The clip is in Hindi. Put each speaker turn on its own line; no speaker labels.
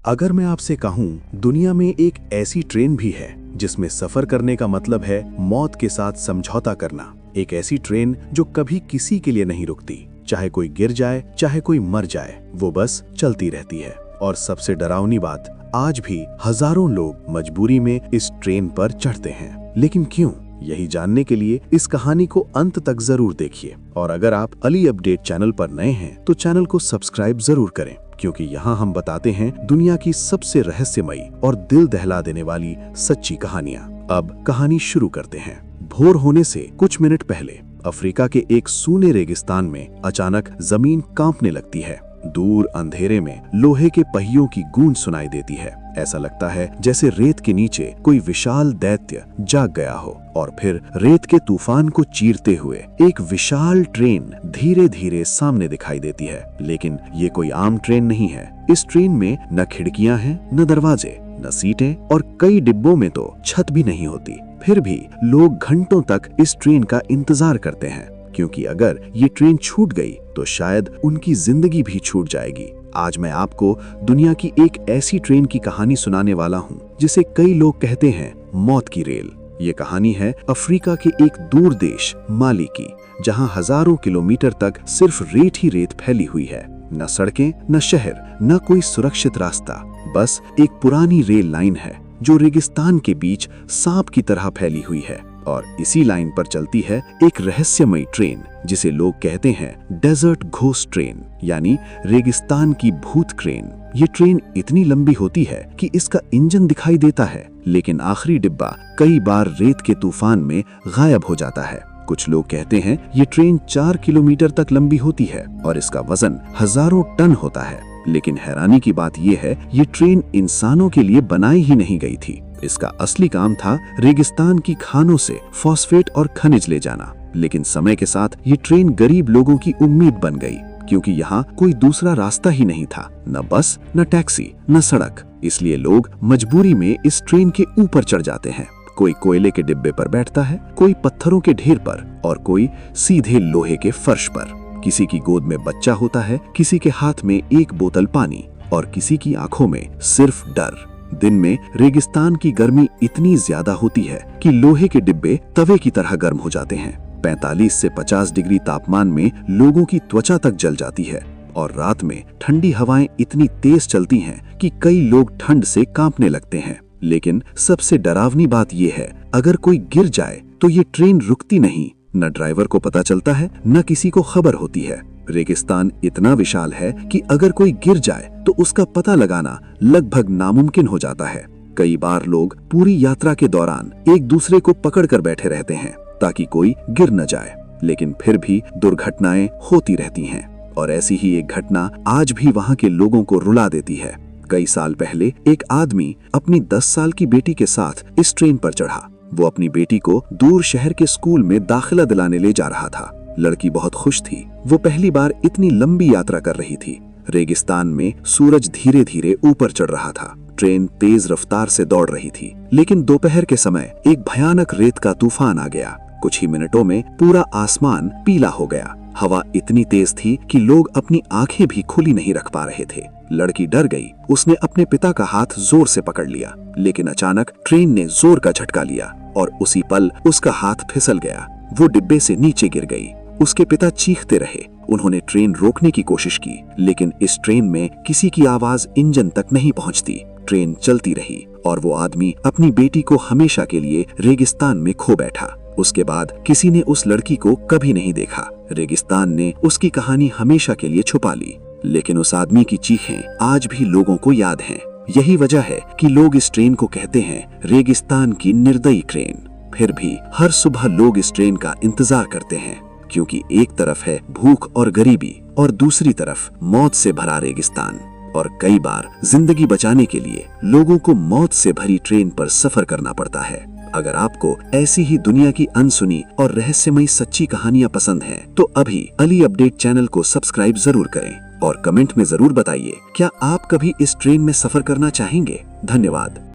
अगर मैं आपसे कहूं दुनिया में एक ऐसी ट्रेन भी है जिसमें सफर करने का मतलब है मौत के साथ समझौता करना, एक ऐसी ट्रेन जो कभी किसी के लिए नहीं रुकती, चाहे कोई गिर जाए चाहे कोई मर जाए, वो बस चलती रहती है। और सबसे डरावनी बात, आज भी हजारों लोग मजबूरी में इस ट्रेन पर चढ़ते हैं। लेकिन क्यों? यही जानने के लिए इस कहानी को अंत तक जरूर देखिए। और अगर आप अली अपडेट चैनल पर नए हैं तो चैनल को सब्सक्राइब जरूर करें, क्योंकि यहाँ हम बताते हैं दुनिया की सबसे रहस्यमयी और दिल दहला देने वाली सच्ची कहानियाँ। अब कहानी शुरू करते हैं। भोर होने से कुछ मिनट पहले अफ्रीका के एक सूने रेगिस्तान में अचानक जमीन कांपने लगती है। दूर अंधेरे में लोहे के पहियों की गूंज सुनाई देती है। ऐसा लगता है जैसे रेत के नीचे कोई विशाल दैत्य जाग गया हो। और फिर रेत के तूफान को चीरते हुए एक विशाल ट्रेन धीरे धीरे सामने दिखाई देती है। लेकिन ये कोई आम ट्रेन नहीं है। इस ट्रेन में न खिड़कियां हैं, न दरवाजे, न सीटें, और कई डिब्बों में तो छत भी नहीं होती। फिर भी लोग घंटों तक इस ट्रेन का इंतजार करते हैं, क्योंकि अगर ये ट्रेन छूट गई तो शायद उनकी जिंदगी भी छूट जाएगी। आज मैं आपको दुनिया की एक ऐसी ट्रेन की कहानी सुनाने वाला हूँ जिसे कई लोग कहते हैं मौत की रेल। ये कहानी है अफ्रीका के एक दूर देश माली की, जहाँ हजारों किलोमीटर तक सिर्फ रेत ही रेत फैली हुई है। न सड़कें, न शहर, न कोई सुरक्षित रास्ता, बस एक पुरानी रेल लाइन है जो रेगिस्तान के बीच सांप की तरह फैली हुई है। और इसी लाइन पर चलती है एक रहस्यमयी ट्रेन जिसे लोग कहते हैं डेजर्ट घोस्ट ट्रेन, यानी रेगिस्तान की भूत ट्रेन। ये ट्रेन इतनी लंबी होती है कि इसका इंजन दिखाई देता है, लेकिन आखिरी डिब्बा कई बार रेत के तूफान में गायब हो जाता है। कुछ लोग कहते हैं ये ट्रेन 4 किलोमीटर तक लंबी होती है और इसका वजन हजारों टन होता है। लेकिन हैरानी की बात यह है, ये ट्रेन इंसानों के लिए बनाई ही नहीं गई थी। इसका असली काम था रेगिस्तान की खानों से फॉस्फेट और खनिज ले जाना। लेकिन समय के साथ ये ट्रेन गरीब लोगों की उम्मीद बन गई, क्योंकि यहाँ कोई दूसरा रास्ता ही नहीं था, न बस, न टैक्सी, न सड़क। इसलिए लोग मजबूरी में इस ट्रेन के ऊपर चढ़ जाते हैं। कोई कोयले के डिब्बे पर बैठता है, कोई पत्थरों के ढेर पर, और कोई सीधे लोहे के फर्श पर। किसी की गोद में बच्चा होता है, किसी के हाथ में एक बोतल पानी, और किसी की आंखों में सिर्फ डर। दिन में रेगिस्तान की गर्मी इतनी ज्यादा होती है कि लोहे के डिब्बे तवे की तरह गर्म हो जाते हैं। 45 से 50 डिग्री तापमान में लोगों की त्वचा तक जल जाती है। और रात में ठंडी हवाएं इतनी तेज चलती हैं कि कई लोग ठंड से कांपने लगते हैं। लेकिन सबसे डरावनी बात यह है, अगर कोई गिर जाए तो ये ट्रेन रुकती नहीं। न ड्राइवर को पता चलता है, न किसी को खबर होती है। रेगिस्तान इतना विशाल है कि अगर कोई गिर जाए तो उसका पता लगाना लगभग नामुमकिन हो जाता है। कई बार लोग पूरी यात्रा के दौरान एक दूसरे को पकड़कर बैठे रहते हैं ताकि कोई गिर न जाए। लेकिन फिर भी दुर्घटनाएं होती रहती हैं, और ऐसी ही एक घटना आज भी वहां के लोगों को रुला देती है। कई साल पहले एक आदमी अपनी 10 साल की बेटी के साथ इस ट्रेन पर चढ़ा। वो अपनी बेटी को दूर शहर के स्कूल में दाखिला दिलाने ले जा रहा था। लड़की बहुत खुश थी, वो पहली बार इतनी लंबी यात्रा कर रही थी। रेगिस्तान में सूरज धीरे धीरे ऊपर चढ़ रहा था। ट्रेन तेज रफ्तार से दौड़ रही थी। लेकिन दोपहर के समय एक भयानक रेत का तूफान आ गया। कुछ ही मिनटों में पूरा आसमान पीला हो गया। हवा इतनी तेज थी कि लोग अपनी आंखें भी खुली नहीं रख पा रहे थे। लड़की डर गई। उसने अपने पिता का हाथ जोर से पकड़ लिया, लेकिन अचानक ट्रेन ने जोर का झटका लिया और उसी पल उसका हाथ फिसल गया। वो डिब्बे से नीचे गिर गई। उसके पिता चीखते रहे। उन्होंने ट्रेन रोकने की कोशिश की, लेकिन इस ट्रेन में किसी की आवाज इंजन तक नहीं पहुंचती। ट्रेन चलती रही और वो आदमी अपनी बेटी को हमेशा के लिए रेगिस्तान में खो बैठा। उसके बाद किसी ने उस लड़की को कभी नहीं देखा। रेगिस्तान ने उसकी कहानी हमेशा के लिए छुपा ली, लेकिन उस आदमी की चीखें आज भी लोगों को याद हैं। यही वजह है कि लोग इस ट्रेन को कहते हैं रेगिस्तान की निर्दयी ट्रेन। फिर भी हर सुबह लोग इस ट्रेन का इंतजार करते हैं, क्योंकि एक तरफ है भूख और गरीबी और दूसरी तरफ मौत से भरा रेगिस्तान। और कई बार जिंदगी बचाने के लिए लोगों को मौत से भरी ट्रेन पर सफर करना पड़ता है। अगर आपको ऐसी ही दुनिया की अनसुनी और रहस्यमयी सच्ची कहानियां पसंद हैं, तो अभी अली अपडेट चैनल को सब्सक्राइब जरूर करें और कमेंट में जरूर बताइए, क्या आप कभी इस ट्रेन में सफर करना चाहेंगे? धन्यवाद।